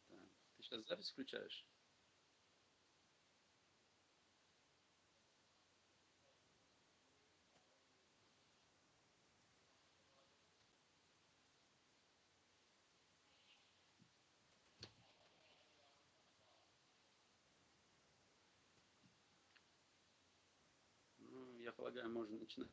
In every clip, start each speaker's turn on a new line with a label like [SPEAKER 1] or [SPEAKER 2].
[SPEAKER 1] Так, ты сейчас запись включаешь? Ну, я полагаю, можно начинать.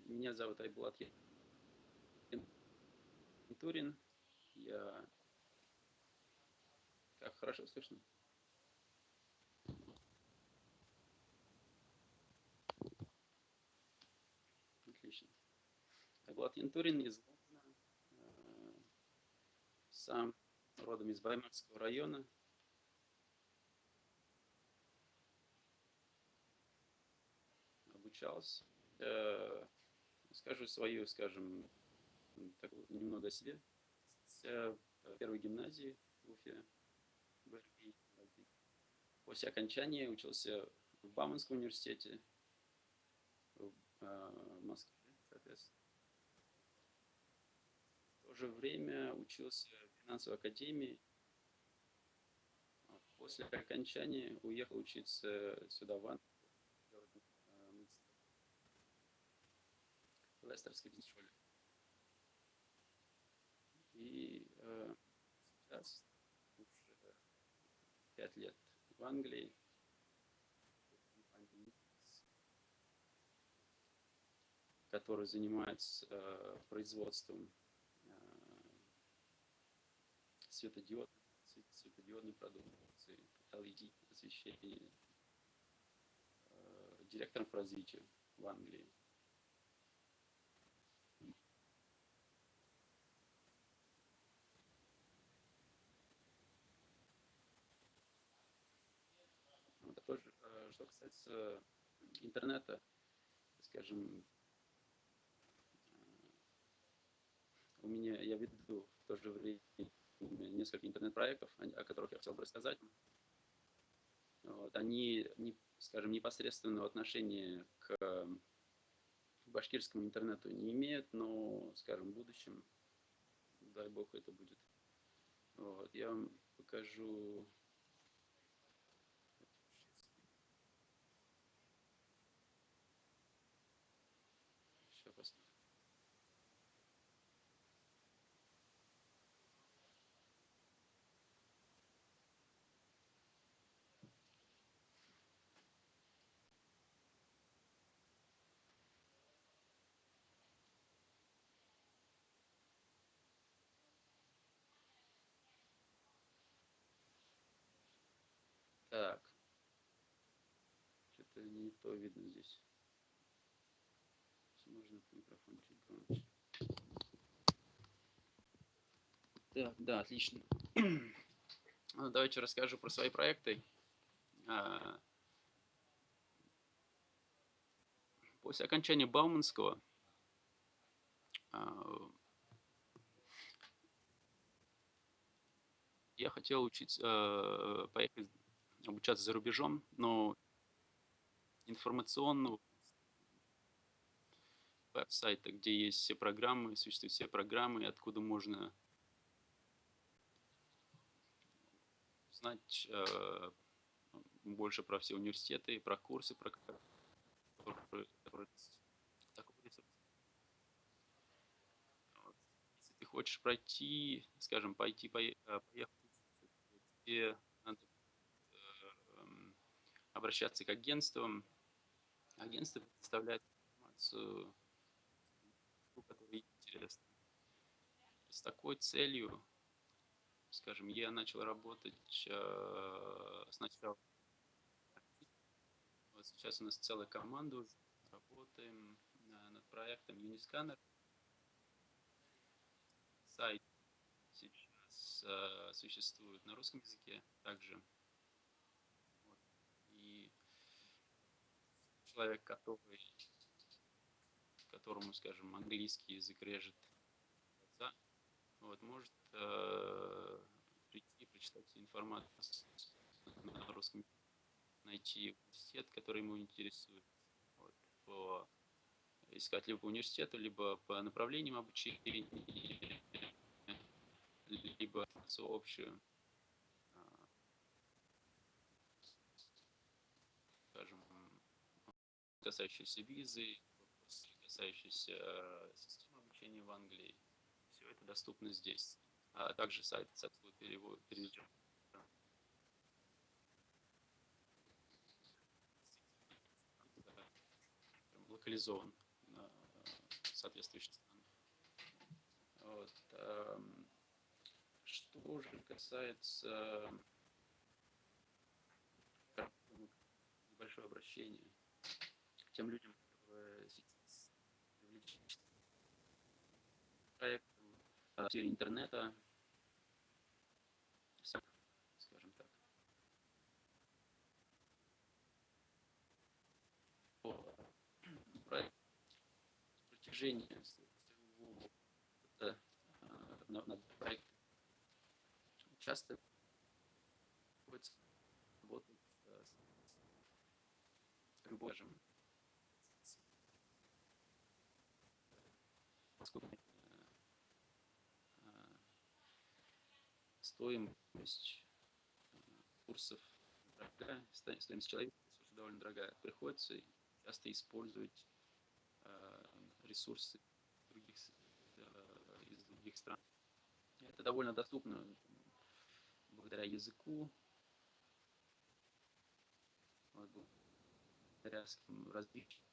[SPEAKER 1] Меня зовут Айбулат Янтурин. Я... Как хорошо слышно? Отлично. Айбулат Янтурин из Лондона. Сам родом из Баймакского района. Обучался. Скажу свою, скажем, немного о себе. В первой гимназии в Уфе. После окончания учился в Бауманском университете в Москве, соответственно. В то же время учился в финансовой академии. После окончания уехал учиться сюда, в Англию, в Лестерской школе. И сейчас уже 5 лет в Англии, который занимается производством светодиодной продукции, LED освещения, директором по развитию в Англии. Вот, тоже, что касается интернета, скажем, у меня, я веду в то же время несколько интернет-проектов, о которых я хотел бы рассказать. Вот, они, скажем, непосредственного отношения к башкирскому интернету не имеют, но, скажем, в будущем, дай бог, это будет. Вот, я вам покажу. Сейчас посмотрим. Так, что-то не то видно здесь. Можно микрофон чуть громче. Так, да, отлично. Ну, давайте расскажу про свои проекты. После окончания Бауманского я хотел учиться, поехать обучаться за рубежом, но информационного веб-сайта, где есть все программы, существуют все программы, откуда можно узнать больше про все университеты, про курсы, про которые если ты хочешь пройти, скажем, поехать, тебе надо обращаться к агентствам. Агентство предоставляет информацию интересно. С такой целью, скажем, я начал работать сначала. Вот сейчас у нас целая команда уже, работаем над проектом Uniscanner. Сайт сейчас существует на русском языке также. Вот. И человек, которому, скажем, английский язык режет глаза, вот, может прийти, прочитать всю информацию на русском, найти университет, который ему интересует, вот, искать либо по университету, либо по направлениям обучения, либо общую, скажем, касающиеся визы, вопросы, касающиеся системы обучения в Англии. Все это доступно здесь. А также сайт переведен локализован на соответствующие страны. Вот. Что же касается небольшое обращение к тем людям, которые сейчас привлечены к проекту в сфере интернета, скажем так. Проект протяжения своего над проектом часто приходится работать с любой, поскольку стоимость курсов дорогая, стоимость человека довольно дорогая. Приходится часто использовать ресурсы из других стран. Это довольно доступно благодаря языку, благодаря различным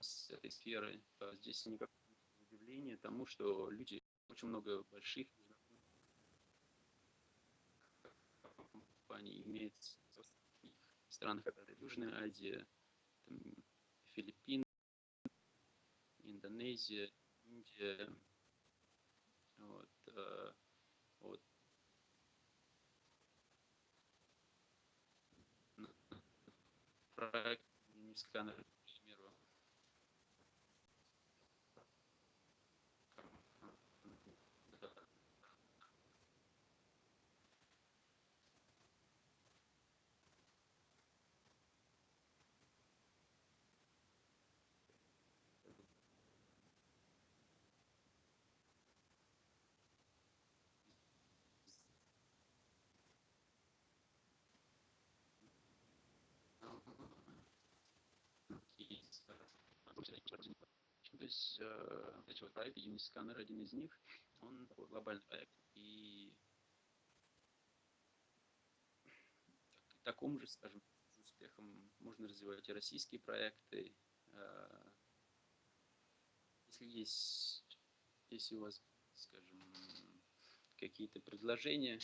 [SPEAKER 1] с этой сферы. Здесь никакого удивления тому, что люди, очень много больших компаний имеется в странах, как Южная Азия, там, Филиппины, Индонезия, Индия. Вот, вот. Проект Uniscanner, к примеру, то есть эти вот проекты, Uniscanner один из них, он такой глобальный проект, и такому же, скажем, с успехом можно развивать и российские проекты. Если у вас, скажем, какие-то предложения,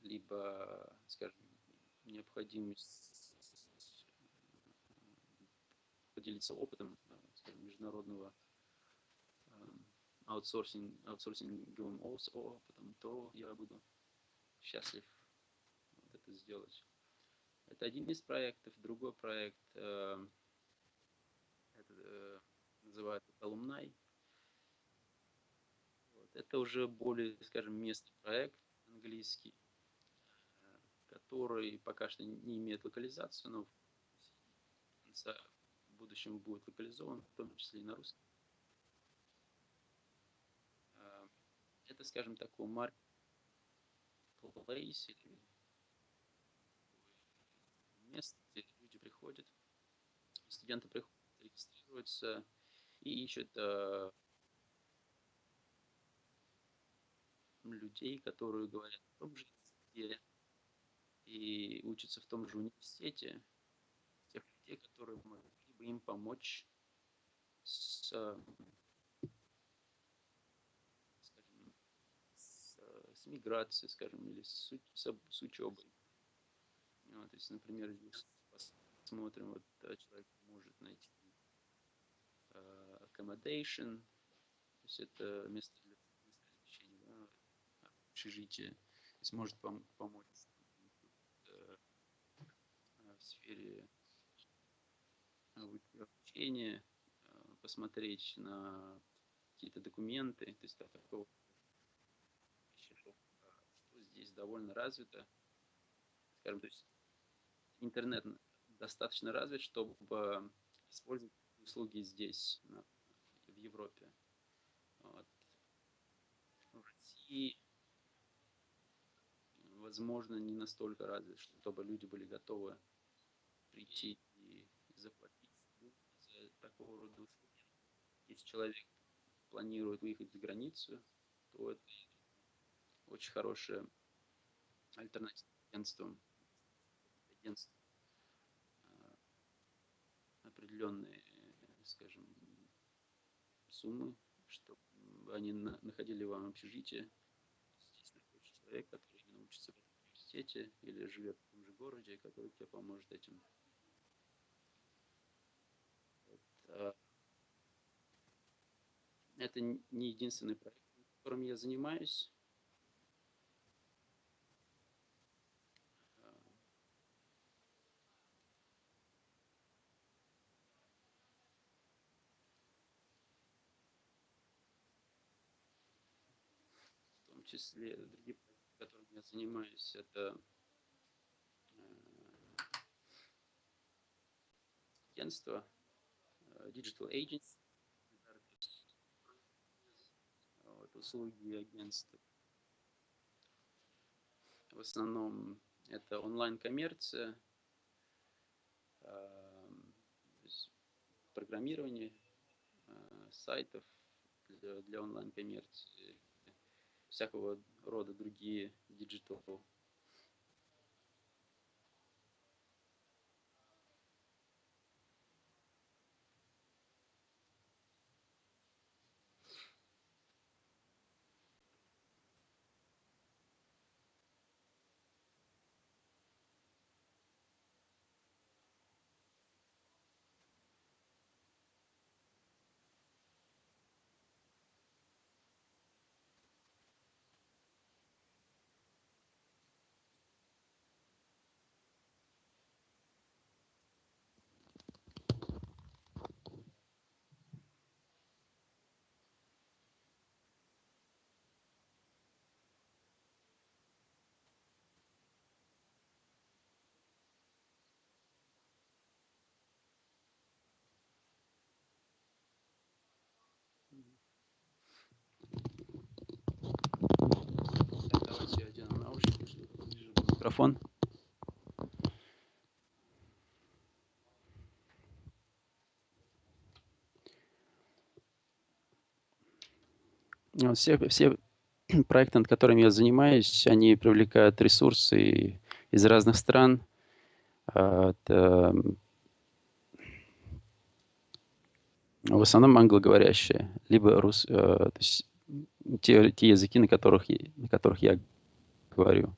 [SPEAKER 1] либо, скажем, необходимость поделиться опытом, скажем, международного аутсорсинговым опытом, то я буду счастлив вот это сделать. Это один из проектов. Другой проект называется Alumni. Вот. Это уже более, скажем, местный проект английский, который пока что не имеет локализацию, но в будущем будет локализован, в том числе и на русском. Это, скажем, такой marketplace или место, где люди приходят, студенты приходят, регистрируются и ищут людей, которые говорят в том же языке и учатся в том же университете, тех людей, которые могли бы им помочь с с миграцией, скажем, или с учебой. Вот, если, например, здесь посмотрим, вот человек может найти accommodation, то есть это место для размещения, да, общежитие, то есть может помочь в сфере обучения, посмотреть на какие-то документы, то есть такого, что здесь довольно развито, скажем, то есть интернет достаточно развит, чтобы использовать услуги здесь, в Европе. Вот. В России, возможно, не настолько развит, чтобы люди были готовы прийти и заплатить за такого рода услуги. Если человек планирует выехать за границу, то это очень хорошая альтернатива агентствам. Агентств определенные, скажем, суммы, чтобы они находили вам общежитие. Здесь находится человек, который именно учится в этом университете или живет в том же городе, который тебе поможет этим. Это не единственный проект, которым я занимаюсь. В том числе другие проекты, которыми я занимаюсь, это агентство, Digital Agency, вот, услуги агентства. В основном это онлайн-коммерция, программирование сайтов для онлайн-коммерции, всякого рода другие диджитал. Давайте я одену наушники, чтобы поближе был микрофон. Все проекты, над которыми я занимаюсь, они привлекают ресурсы из разных стран. Это в основном англоговорящие, либо то есть те языки, на которых я говорю.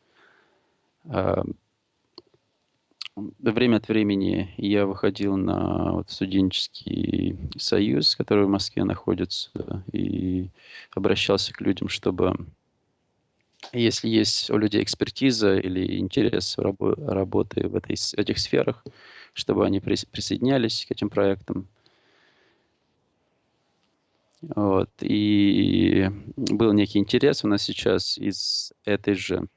[SPEAKER 1] Время от времени я выходил на студенческий союз, который в Москве находится, и обращался к людям, чтобы, если есть у людей экспертиза или интерес работы в этих сферах, чтобы они присоединялись к этим проектам. Вот. И был некий интерес у нас сейчас из этой же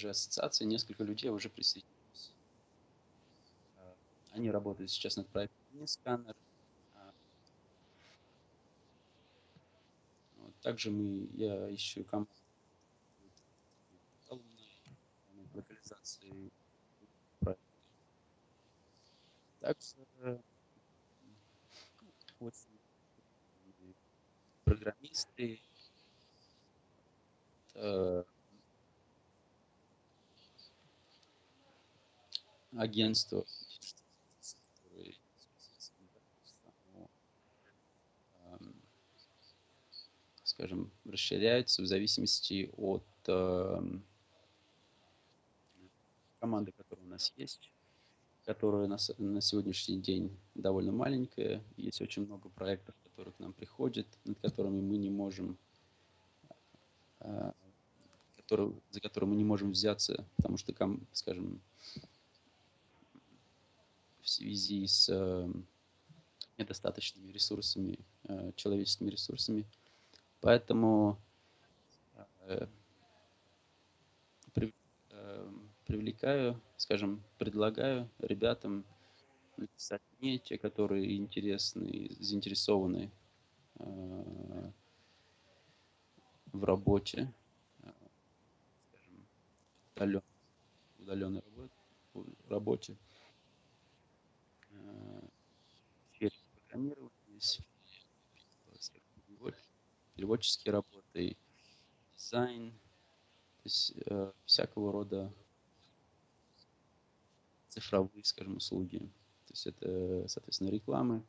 [SPEAKER 1] ассоциации несколько людей уже присоединились. Они работают сейчас над проектом Сканер. Также я ищу команду локализации проекта. Также программисты, агентства, скажем, расширяются в зависимости от команды, которая у нас есть, которая на сегодняшний день довольно маленькая. Есть очень много проектов, которые к нам приходят, над которыми мы не можем, э, за которые мы не можем взяться, потому что, скажем, в связи с недостаточными ресурсами, человеческими ресурсами. Поэтому э, привлекаю, скажем, предлагаю ребятам написать мне, те, которые интересны, заинтересованы в работе, скажем, удален, удаленной работе, в сфере программирования, в сфере, переводческие работы, дизайн, то есть всякого рода цифровые, скажем, услуги. То есть это, соответственно, рекламы.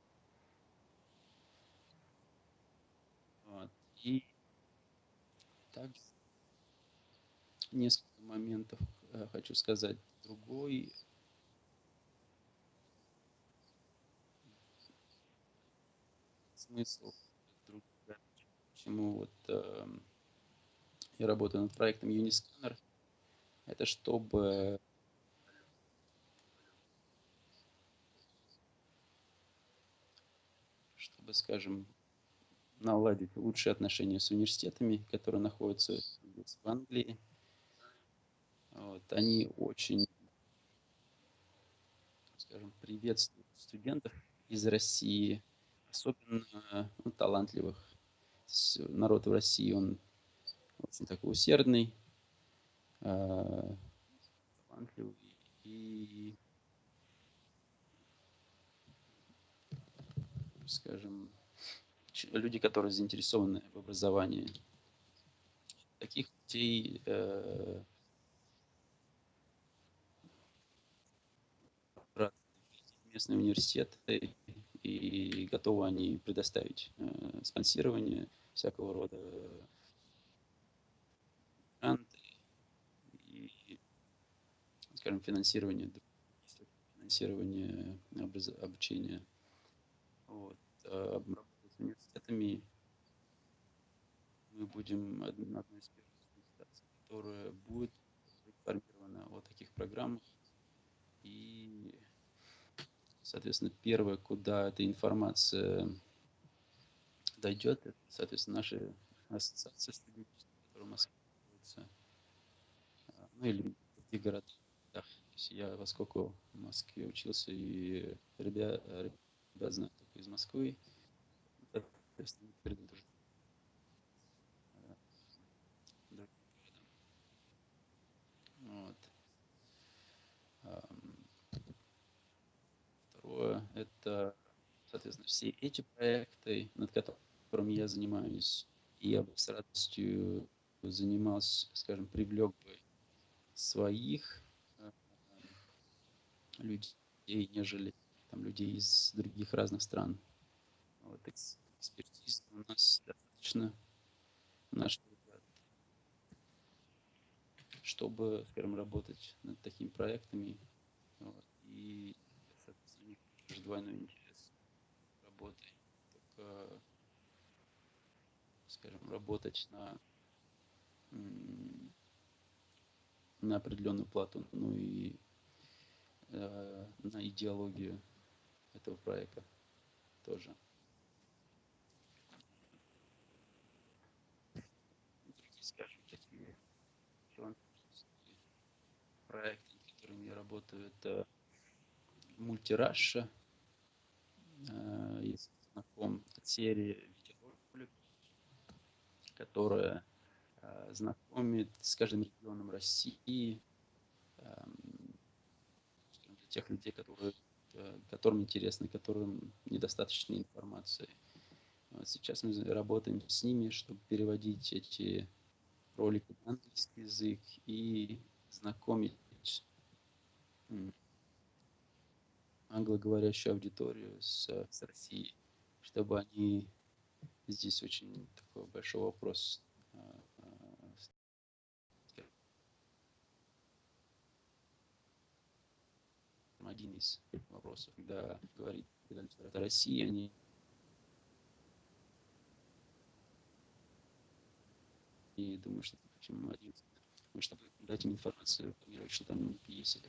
[SPEAKER 1] Вот. И также несколько моментов хочу сказать. Другой смысл, почему вот я работаю над проектом Uniscanner, это чтобы, скажем, наладить лучшие отношения с университетами, которые находятся здесь, в Англии. Вот. Они очень, скажем, приветствуют студентов из России, особенно талантливых. Народ в России, он очень такой усердный, талантливый и, скажем, люди, которые заинтересованы в образовании. Таких людей местные университеты, и готовы они предоставить спонсирование всякого рода гранты и, скажем, финансирование обучения. Вот. Работать с университетами мы будем одной из первых организаций, которая будет информирована о таких программах. И, соответственно, первое, куда эта информация дойдет, это, соответственно, наша ассоциация студенческая, которая в Москве находится, ну или в других городах. То есть я, поскольку в Москве учился, и ребят знают только из Москвы, соответственно, передают уже другим городам. Вот. Второе, это, соответственно, все эти проекты, над которыми я занимаюсь, и я бы с радостью занимался, скажем, привлек бы своих людей, нежели там, людей из других разных стран. Вот, экспертизы у нас достаточно, наших ребят, чтобы, скажем, работать над такими проектами. Вот, и, соответственно, у них тоже двойной интерес работы. Только, скажем, работать на определенную плату, ну и на идеологию этого проекта тоже. Другие, скажем, такие филантропические проекты, над которыми я работаю, это Мультираша, если знаком, серия видеороликов, которая знакомит с каждым регионом России, для тех людей, которым интересно, которым недостаточно информации. Вот сейчас мы работаем с ними, чтобы переводить эти ролики на английский язык и знакомить англоговорящую аудиторию с Россией, чтобы они здесь очень такой большой вопрос. Один из вопросов, когда говорит о России, они и думаю, что почему один, чтобы дать им информацию, что там есть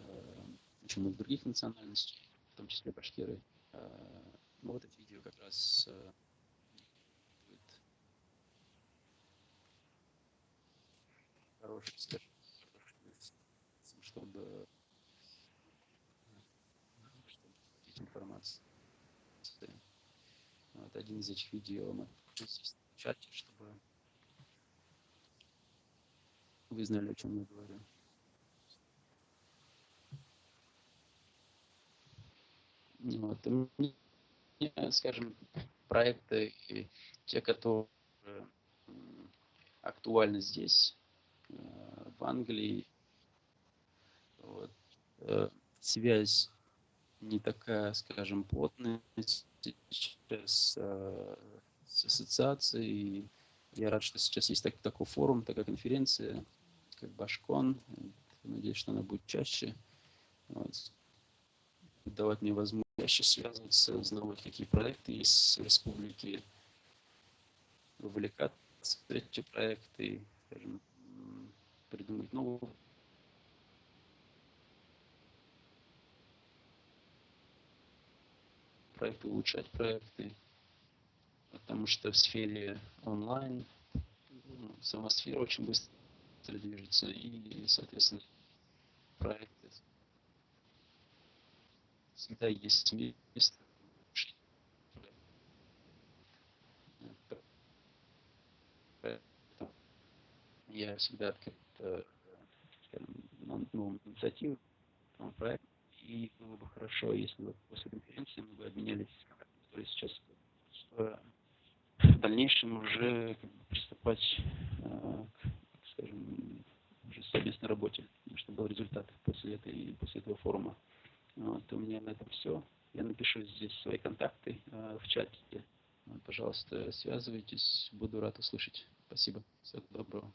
[SPEAKER 1] очень много других национальностей, в том числе башкиры. Но вот это видео как раз будет хороший, скажем, чтобы получить информацию. Вот один из этих видео мы здесь в чате, чтобы вы знали, о чем я говорю. Вот. И мне, скажем, проекты, те, которые актуальны здесь, в Англии, вот, связь не такая, скажем, плотная сейчас с ассоциацией. Я рад, что сейчас есть такой форум, такая конференция, как Башкон. Надеюсь, что она будет чаще. Вот. Давать мне возможность чаще связываться, узнавать, какие проекты есть в республике, вовлекаться в эти проекты, скажем, придумать новые проекты, улучшать проекты, потому что в сфере онлайн сама сфера очень быстро движется, и, соответственно, проекты всегда есть место. Я всегда открыт новым инициативам, новым проектам, и было бы хорошо, если бы после конференции мы бы обменялись контактами, которые сейчас, чтобы в дальнейшем уже приступать к, скажем, уже совместной работе, чтобы был результат после этого форума. Вот, у меня на этом все. Я напишу здесь свои контакты в чате. Пожалуйста, связывайтесь. Буду рад услышать. Спасибо. Всего доброго.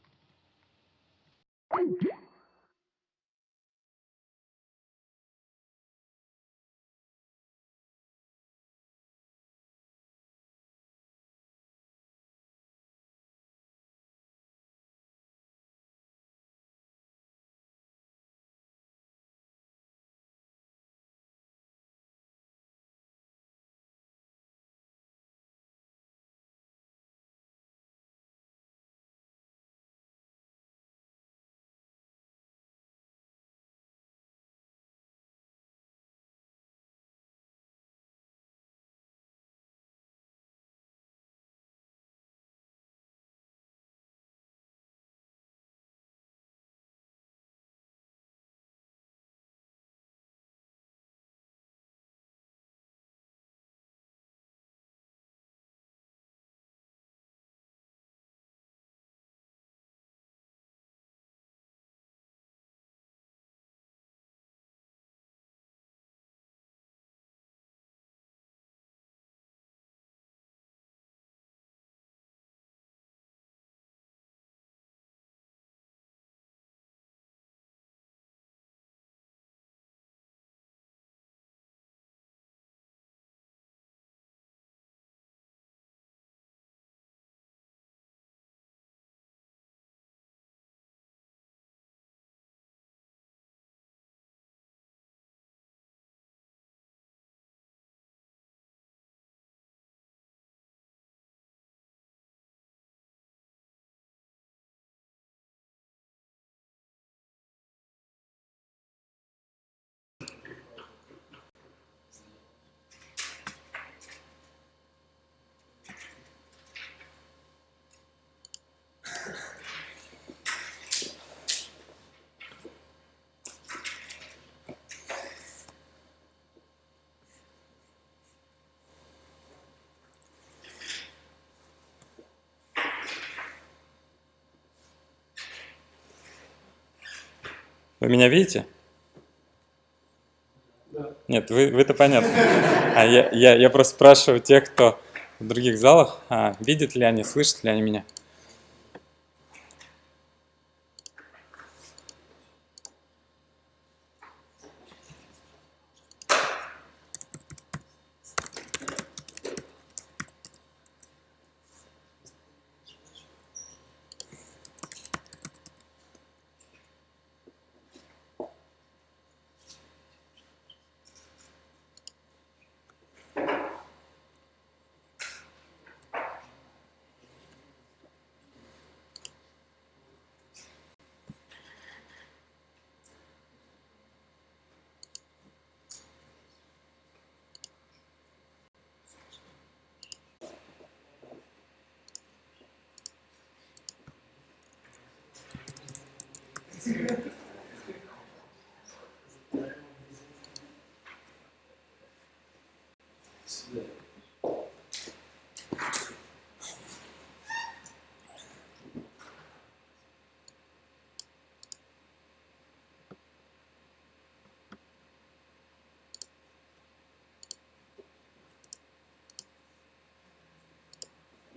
[SPEAKER 2] Вы меня видите?
[SPEAKER 1] Да.
[SPEAKER 2] Нет, вы-то понятно. А я просто спрашиваю тех, кто в других залах. Видят ли они, слышат ли они меня?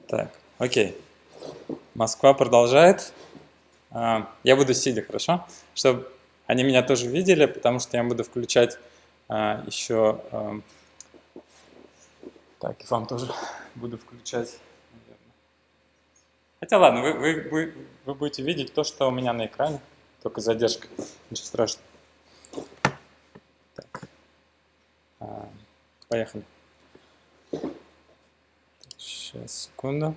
[SPEAKER 2] Так, окей. Москва продолжает. Я буду сидя, хорошо? Чтобы они меня тоже видели, потому что я буду включать еще... Так, и вам тоже буду включать, наверное. Хотя ладно, вы будете видеть то, что у меня на экране, только задержка, ничего страшного. Так, поехали. Сейчас, секунду.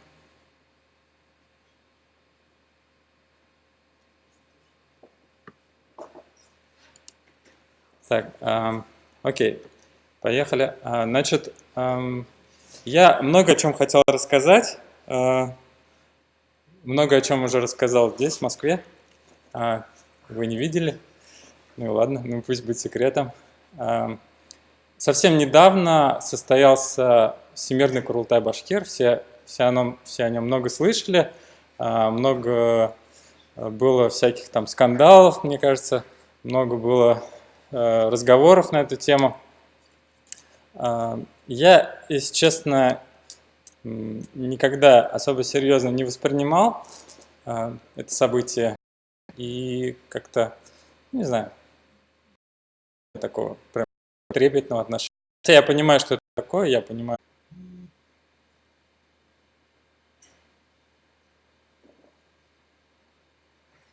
[SPEAKER 2] Так, окей, поехали. Значит, я много о чем хотел рассказать, много о чем уже рассказал здесь, в Москве. Вы не видели? Ну ладно, ну пусть будет секретом. Совсем недавно состоялся Всемирный Курултай Башкир, все о нем много слышали, много было всяких там скандалов, мне кажется, много было разговоров на эту тему. Я, если честно, никогда особо серьезно не воспринимал это событие и как-то, не знаю, такого прям трепетного отношения. Хотя я понимаю, что это такое, я понимаю.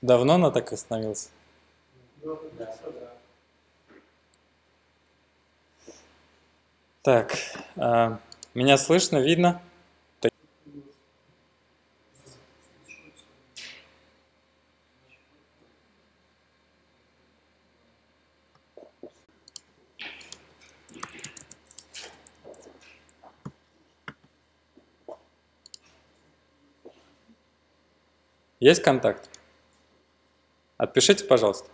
[SPEAKER 2] Давно она так остановилась? Так, меня слышно, видно? Есть контакт? Отпишите, пожалуйста.